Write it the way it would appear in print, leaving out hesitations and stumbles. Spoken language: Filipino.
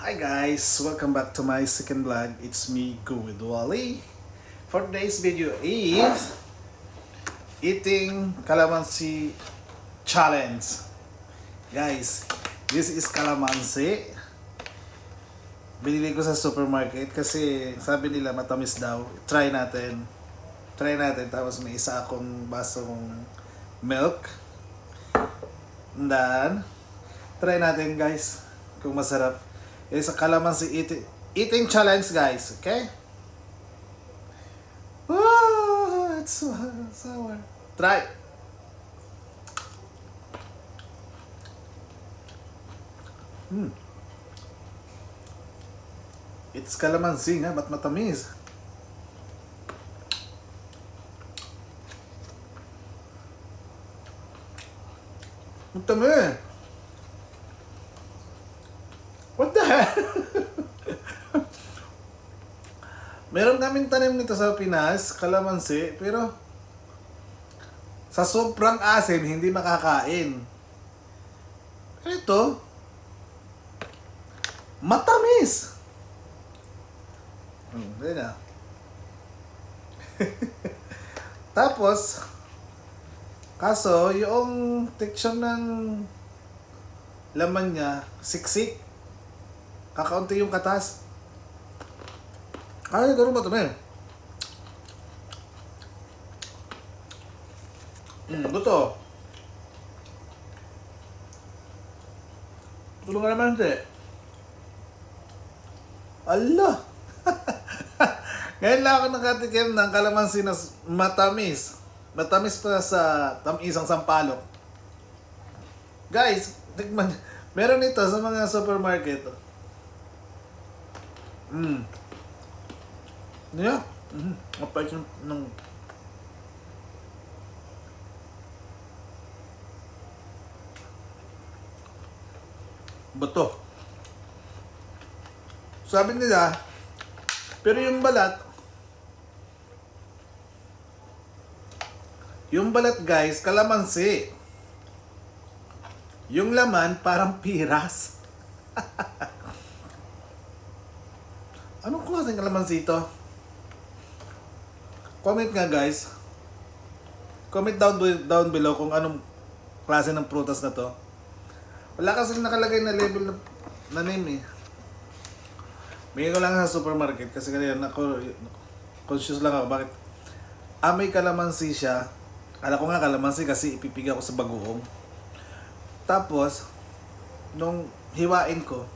Hi guys, welcome back to my second vlog. It's me, Go with Wally. For today's video is eating calamansi challenge. Guys, this is calamansi. Binili ko sa supermarket kasi sabi nila matamis daw. Try natin. Tapos may isa akong basong milk. And then, try natin guys kung masarap. It's a calamansi eating challenge, guys. Okay? Oh, it's so sour. Try. It's calamansi nga, ba't matamis? Matamis. What the hell? Meron kaming tanim nito sa Pinas, calamansi, pero sa sobrang asim, hindi makakain. Ito, matamis. Ayun na. Tapos, kaso, yung texture ng laman niya, siksik. Kakaunti yung katas. Ay, gano'n ba ito na eh? Buto. Tulungan naman ito eh. Allah! Ngayon lang ako nakatikim ng kalamansi na matamis. Matamis pa sa tamisang sampalok. Guys, tikman. Meron ito sa mga supermarket. Yeah. Mapait yung ng bato. Sabi nila, pero yung balat guys, kalamansi. Yung laman parang piras. Anong klaseng kalamansi ito? Comment nga guys. Comment down below kung anong klase ng prutas na to. Wala kasi nakalagay na label na name eh. Bigyan ko lang sa supermarket kasi kanina conscious lang ako bakit may kalamansi siya. Akala ko nga kalamansi kasi ipipiga ko sa bagoong. Tapos nung hiwain ko,